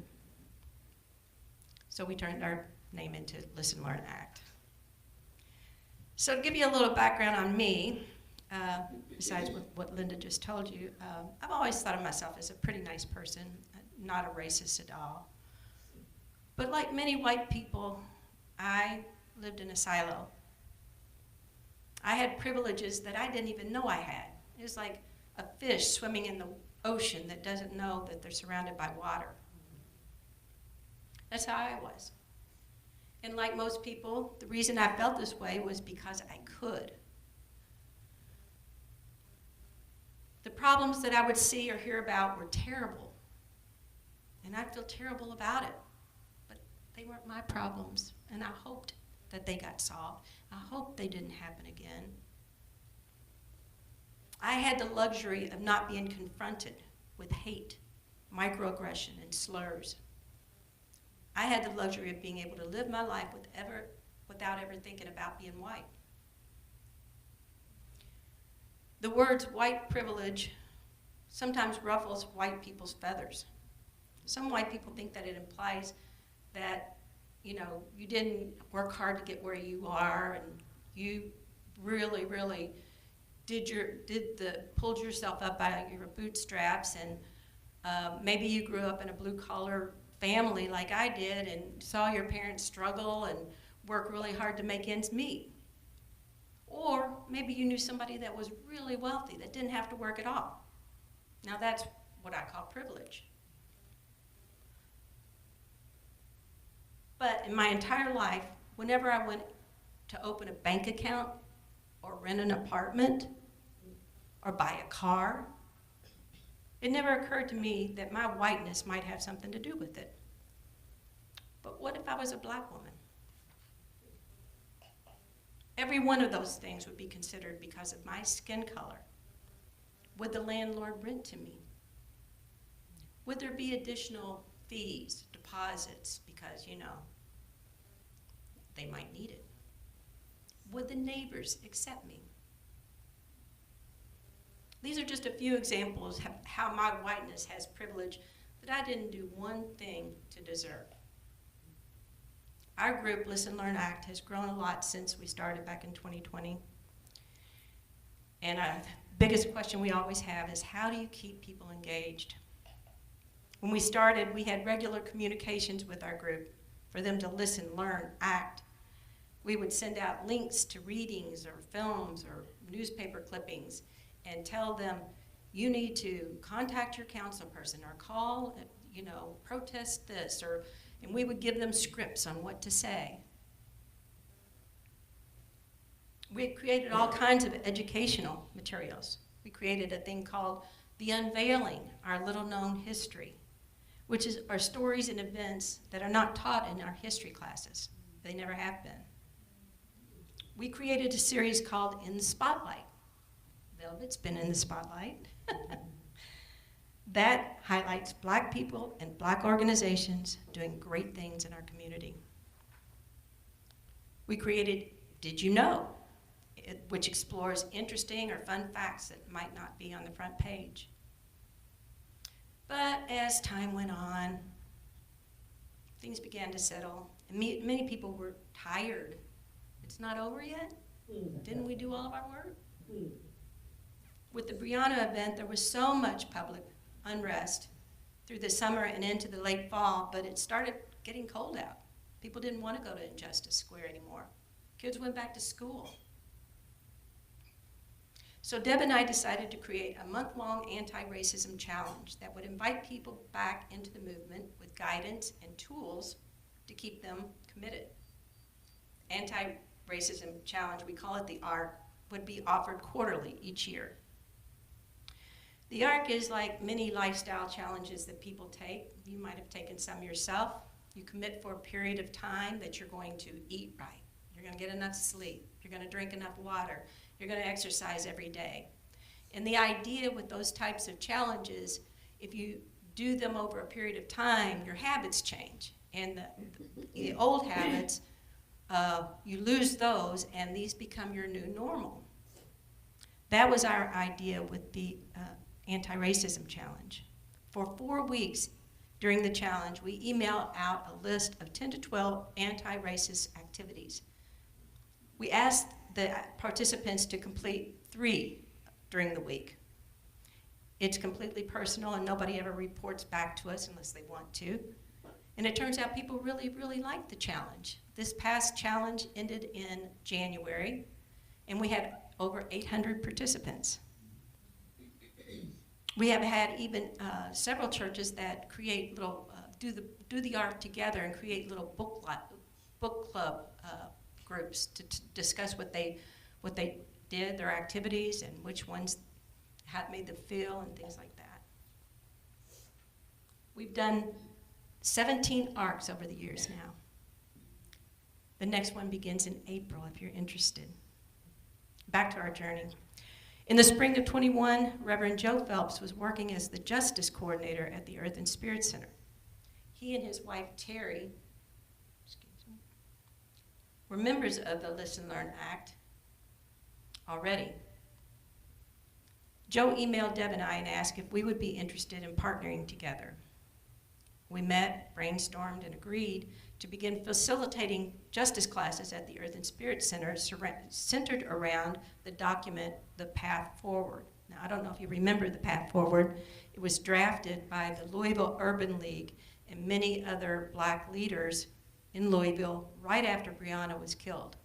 So we turned our name into Listen, Learn, Act. So to give you a little background on me, besides what Linda just told you, I've always thought of myself as a pretty nice person, not a racist at all. But like many white people, I lived in a silo. I had privileges that I didn't even know I had. It was like a fish swimming in the ocean that doesn't know that they're surrounded by water. That's how I was. And like most people, the reason I felt this way was because I could. The problems that I would see or hear about were terrible. And I feel terrible about it. But they weren't my problems. And I hoped that they got solved. I hoped they didn't happen again. I had the luxury of not being confronted with hate, microaggression, and slurs. I had the luxury of being able to live my life without ever thinking about being white. The words white privilege sometimes ruffles white people's feathers. Some white people think that it implies that, you know, you didn't work hard to get where you are and you really, really pulled yourself up by your bootstraps, and maybe you grew up in a blue-collar family like I did and saw your parents struggle and work really hard to make ends meet. Or maybe you knew somebody that was really wealthy that didn't have to work at all. Now that's what I call privilege. But in my entire life, whenever I went to open a bank account or rent an apartment or buy a car, it never occurred to me that my whiteness might have something to do with it. But what if I was a black woman? Every one of those things would be considered because of my skin color. Would the landlord rent to me? Would there be additional fees, deposits, because, you know, they might need it? Would the neighbors accept me? These are just a few examples of how my whiteness has privilege that I didn't do one thing to deserve. Our group, Listen, Learn, Act, has grown a lot since we started back in 2020. And the biggest question we always have is, how do you keep people engaged? When we started, we had regular communications with our group for them to listen, learn, act. We would send out links to readings or films or newspaper clippings. and tell them, you need to contact your council person or call, protest this, and we would give them scripts on what to say. We created all kinds of educational materials. We created a thing called The Unveiling, Our Little Known History, which are stories and events that are not taught in our history classes. They never have been. We created a series called In the Spotlight. Velvet's been in the spotlight. That highlights Black people and Black organizations doing great things in our community. We created Did You Know?, which explores interesting or fun facts that might not be on the front page. But as time went on, things began to settle, and many people were tired. It's not over yet? Didn't we do all of our work? With the Brianna event, there was so much public unrest through the summer and into the late fall, but it started getting cold out. People didn't want to go to Injustice Square anymore. Kids went back to school. So Deb and I decided to create a month-long anti-racism challenge that would invite people back into the movement with guidance and tools to keep them committed. Anti-racism challenge, we call it the ARC, would be offered quarterly each year. The ARC is like many lifestyle challenges that people take. You might have taken some yourself. You commit for a period of time that you're going to eat right. You're going to get enough sleep. You're going to drink enough water. You're going to exercise every day. And the idea with those types of challenges, if you do them over a period of time, your habits change. And the old habits, you lose those, and these become your new normal. That was our idea with the anti-racism challenge. For 4 weeks during the challenge, we email out a list of 10 to 12 anti-racist activities. We asked the participants to complete 3 during the week. It's completely personal, and nobody ever reports back to us unless they want to. And it turns out people really, really like the challenge. This past challenge ended in January, and we had over 800 participants. We have had even several churches that create little, do the art together and create little book club groups to discuss what they did, their activities, and which ones had made them feel, and things like that. We've done 17 ARCs over the years now. The next one begins in April, if you're interested. Back to our journey. In the spring of 21, Reverend Joe Phelps was working as the Justice Coordinator at the Earth and Spirit Center. He and his wife, Terry, were members of the Listen Learn Act already. Joe emailed Deb and I and asked if we would be interested in partnering together. We met, brainstormed, and agreed to begin facilitating justice classes at the Earth and Spirit Center centered around the document, The Path Forward. Now, I don't know if you remember The Path Forward. It was drafted by the Louisville Urban League and many other Black leaders in Louisville right after Breonna was killed.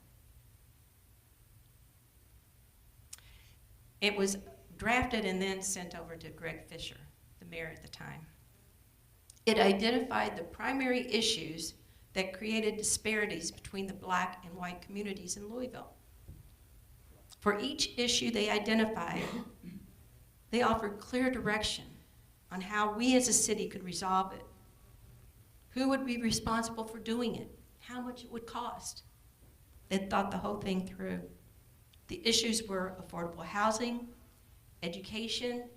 It was drafted and then sent over to Greg Fisher, the mayor at the time. It identified the primary issues that created disparities between the Black and white communities in Louisville. For each issue they identified, they offered clear direction on how we as a city could resolve it. Who would be responsible for doing it? How much it would cost? They thought the whole thing through. The issues were affordable housing, education,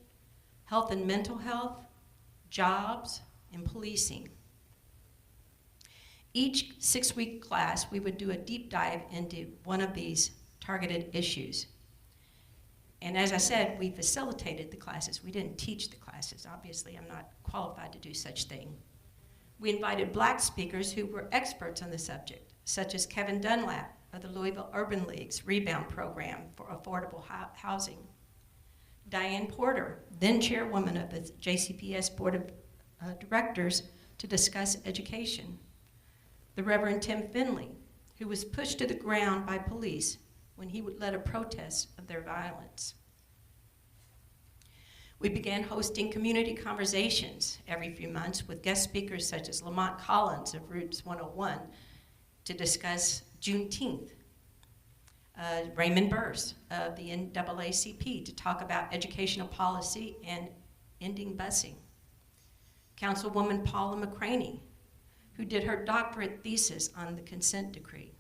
health and mental health, jobs, and policing. Each 6-week class, we would do a deep dive into one of these targeted issues. And as I said, we facilitated the classes. We didn't teach the classes. Obviously, I'm not qualified to do such thing. We invited Black speakers who were experts on the subject, such as Kevin Dunlap of the Louisville Urban League's Rebound Program for Affordable Housing, Diane Porter, then chairwoman of the JCPS Board of Directors, to discuss education, the Reverend Tim Finley, who was pushed to the ground by police when he would lead a protest of their violence, We began hosting community conversations every few months with guest speakers such as Lamont Collins of Roots 101 to discuss Juneteenth, Raymond Burse of the NAACP to talk about educational policy and ending busing, Councilwoman Paula McCraney, who did her doctorate thesis on the consent decree,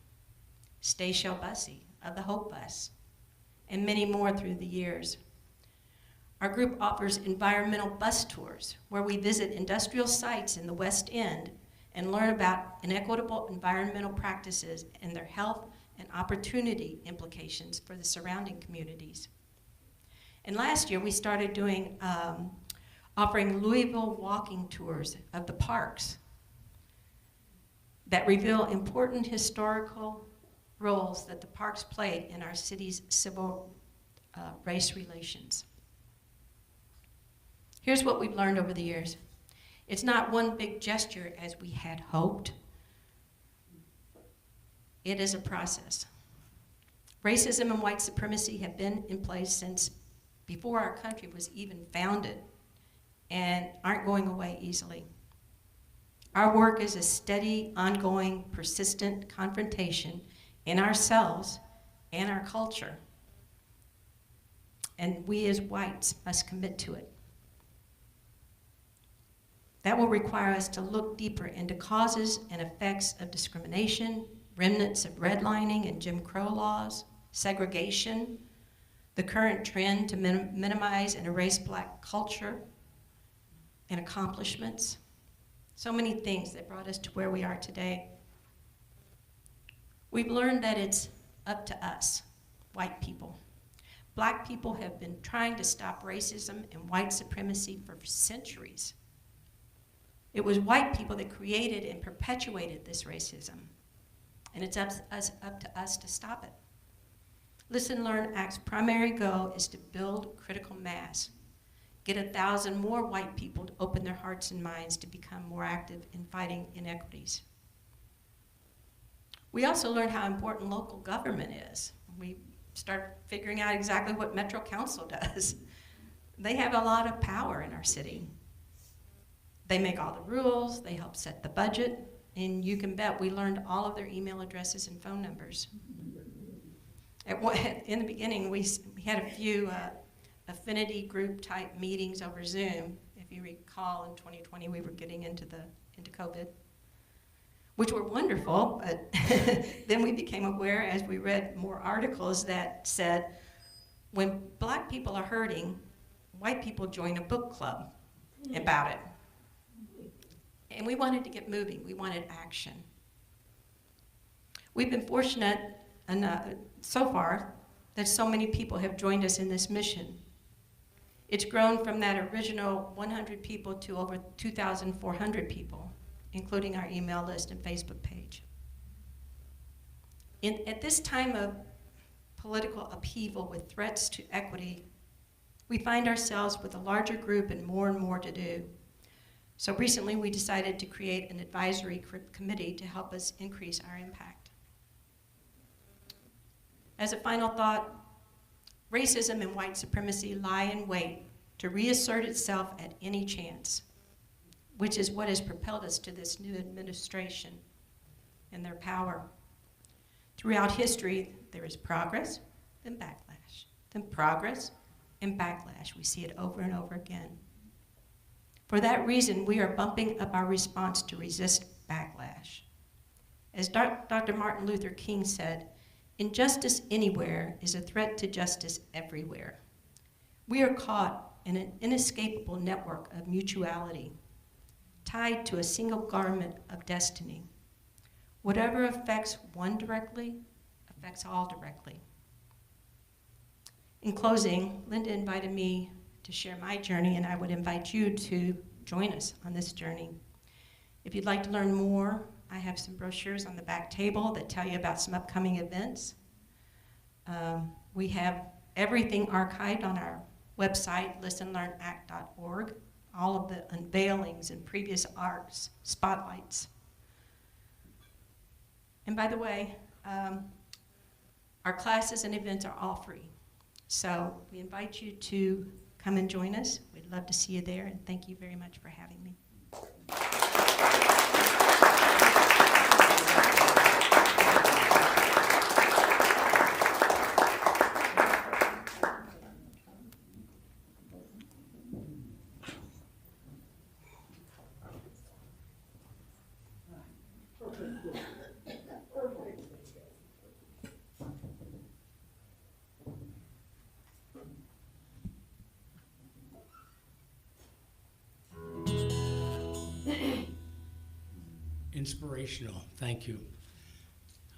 Stacia Bussey of the Hope Bus, and many more through the years. Our group offers environmental bus tours where we visit industrial sites in the West End and learn about inequitable environmental practices and their health and opportunity implications for the surrounding communities. And last year we started doing, offering Louisville walking tours of the parks that reveal important historical roles that the parks played in our city's civil race relations. Here's what we've learned over the years. It's not one big gesture as we had hoped. It is a process. Racism and white supremacy have been in place since before our country was even founded and aren't going away easily. Our work is a steady, ongoing, persistent confrontation in ourselves and our culture. And we as whites must commit to it. That will require us to look deeper into causes and effects of discrimination, remnants of redlining and Jim Crow laws, segregation, the current trend to minimize and erase Black culture and accomplishments. So many things that brought us to where we are today. We've learned that it's up to us, white people. Black people have been trying to stop racism and white supremacy for centuries. It was white people that created and perpetuated this racism, and it's up to us to stop it. Listen Learn Act's primary goal is to build critical mass, get 1,000 more white people to open their hearts and minds to become more active in fighting inequities. We also learned how important local government is. We start figuring out exactly what Metro Council does. They have a lot of power in our city. They make all the rules, they help set the budget, and you can bet we learned all of their email addresses and phone numbers. In the beginning, we had a few affinity group type meetings over Zoom. If you recall, in 2020, we were getting into COVID, which were wonderful, but then we became aware as we read more articles that said, when Black people are hurting, white people join a book club about it. And we wanted to get moving. We wanted action. We've been fortunate enough, so far that so many people have joined us in this mission. It's grown from that original 100 people to over 2,400 people, including our email list and Facebook page. At this time of political upheaval with threats to equity, we find ourselves with a larger group and more to do. So recently we decided to create an advisory committee to help us increase our impact. As a final thought, racism and white supremacy lie in wait to reassert itself at any chance, which is what has propelled us to this new administration and their power. Throughout history, there is progress, then backlash, then progress and backlash. We see it over and over again. For that reason, we are bumping up our response to resist backlash. As Dr. Martin Luther King said, injustice anywhere is a threat to justice everywhere. We are caught in an inescapable network of mutuality, tied to a single garment of destiny. Whatever affects one directly, affects all directly. In closing, Linda invited me to share my journey, and I would invite you to join us on this journey. If you'd like to learn more, I have some brochures on the back table that tell you about some upcoming events. We have everything archived on our website, listenlearnact.org, all of the unveilings and previous arts, spotlights. And by the way, our classes and events are all free. So we invite you to come and join us. We love to see you there, and thank you very much for having me. Inspirational, thank you.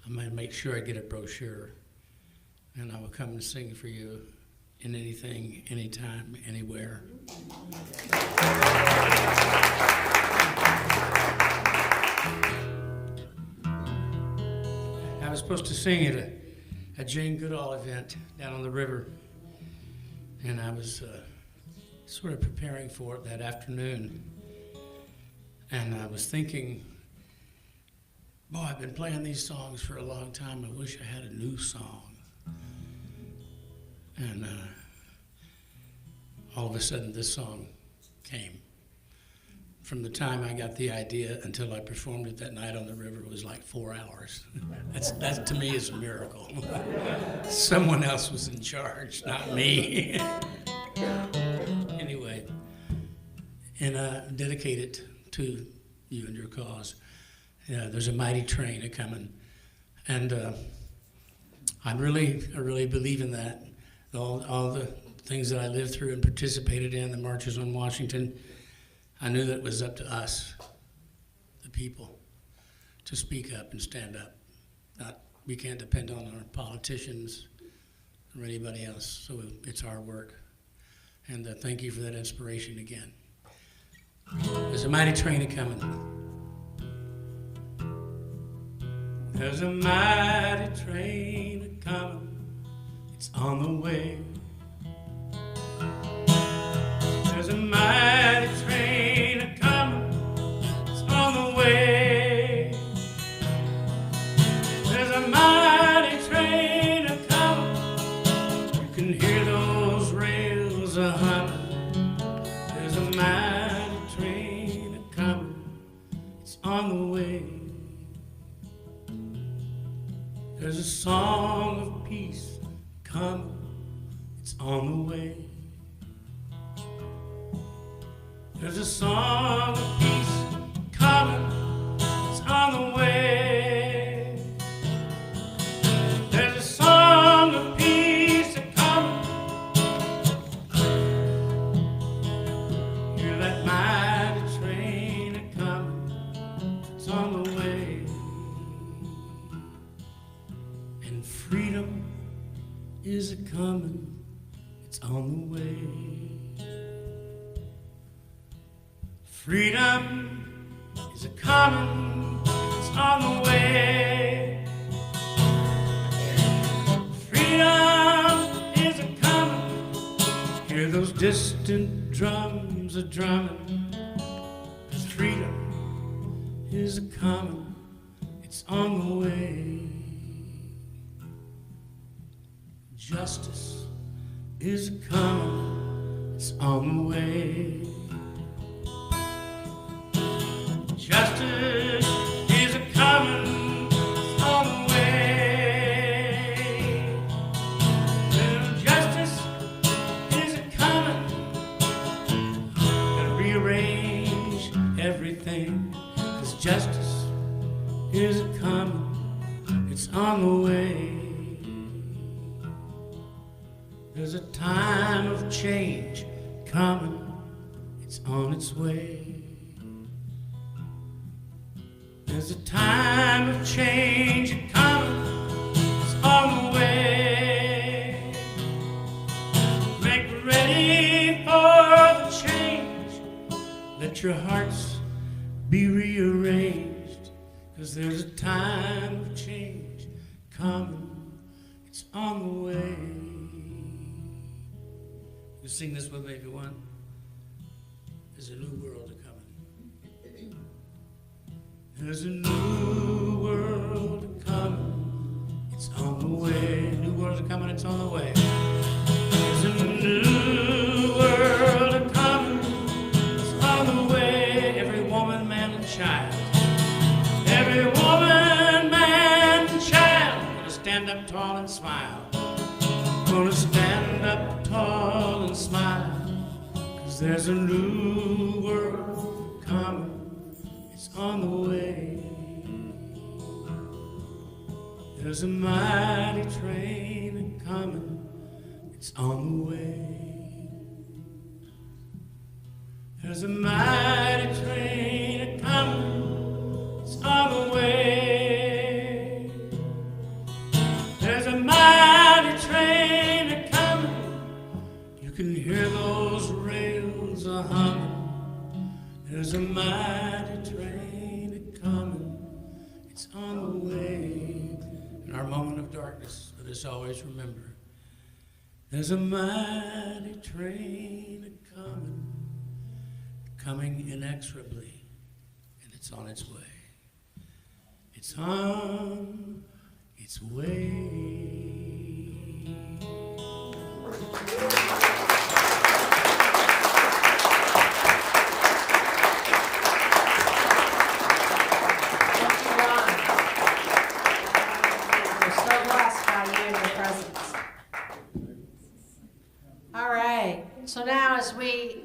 I'm going to make sure I get a brochure, and I will come and sing for you in anything, anytime, anywhere. I was supposed to sing at a Jane Goodall event down on the river, and I was sort of preparing for it that afternoon, and I was thinking, boy, I've been playing these songs for a long time. I wish I had a new song. And all of a sudden, this song came. From the time I got the idea until I performed it that night on the river, it was like 4 hours. That to me is a miracle. Someone else was in charge, not me. Anyway, and I dedicate it to you and your cause. Yeah, there's a mighty train a-coming, and I really believe in that. All the things that I lived through and participated in, the marches on Washington, I knew that it was up to us, the people, to speak up and stand up. We can't depend on our politicians or anybody else, so it's our work. And thank you for that inspiration again. There's a mighty train a-coming. There's a mighty train a-comin', it's on the way. There's a mighty train a-comin', it's on the way. There's a mighty train a-comin', you can hear those rails a-hummin'. There's a mighty train a-comin', it's on the way. There's a song of peace coming, it's on the way. There's a song of peace coming, it's on the way. There's a song of peace coming. Hear that mighty train coming, it's on the way. Freedom is a-comin', it's on the way. Freedom is a-comin', it's on the way. Freedom is a-comin', hear those distant drums a-drummin'. Freedom is a-comin', it's on the way. Justice is a-comin', it's on the way. Justice is a-comin', it's on the way. Well, justice is a-comin', gotta rearrange everything, 'cause justice is a-comin', it's on the way. There's a time of change coming, it's on its way. There's a time of change coming, it's on the way. Make ready for the change, let your hearts be rearranged, 'cause there's a time of change coming, it's on the way. You sing this with me if you want. There's a new world a-comin'. There's a new world a-comin', it's on the way. New world a-comin', it's on the way. There's a new world a-comin', smile. Gonna stand up tall and smile, 'cause there's a new world coming, it's on the way. There's a mighty train coming, it's on the way. There's a mighty train coming, it's on the way. There's a mighty train coming, you can hear those rails a-humming. There's a mighty train coming, it's on the way. In our moment of darkness, let us always remember, there's a mighty train coming inexorably, and it's on its way. It's on its way. All right, so now as we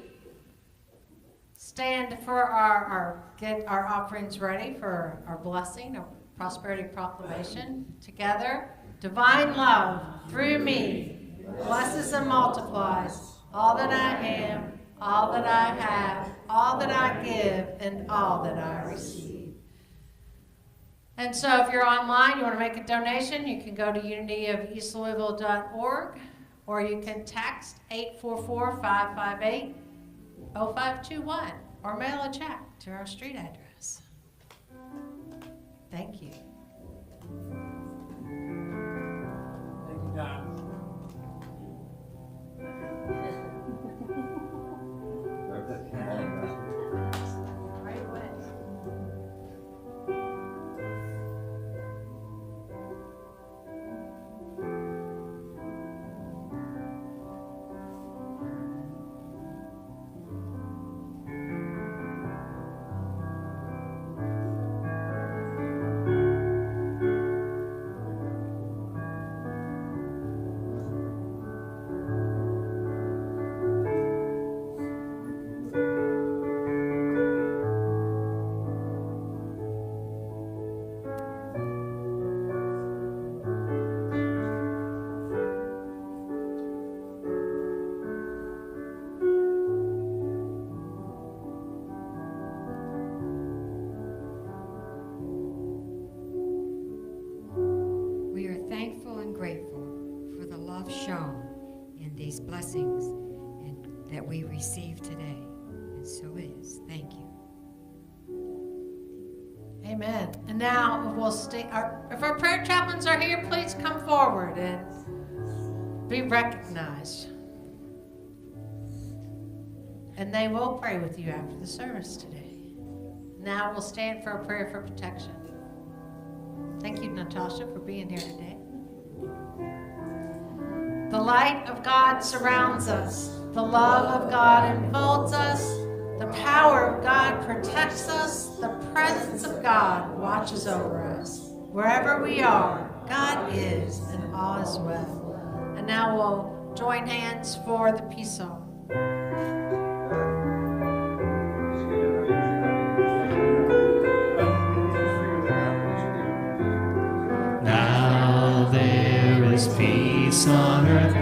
stand for get our offerings ready for our blessing, our prosperity proclamation together, divine love through me blesses and multiplies all that I am, all that I have, all that I give, and all that I receive. And so if you're online, you want to make a donation, you can go to unityofeastlouisville.org, or you can text 844-558-0521, or mail a check to our street address. Thank you. Thank you, Don. Right away. We are thankful and grateful for the love shown in these blessings and that we receive today. And so it is. Thank you. Amen. And now we'll stay. If our prayer chaplains are here, please come forward and be recognized. And they will pray with you after the service today. Now we'll stand for a prayer for protection. Thank you, Natasha, for being here today. The light of God surrounds us. The love of God enfolds us. The power of God protects us. The presence of God watches over us. Wherever we are, God is, and all is well. And now we'll join hands for the peace song. Now there is peace on earth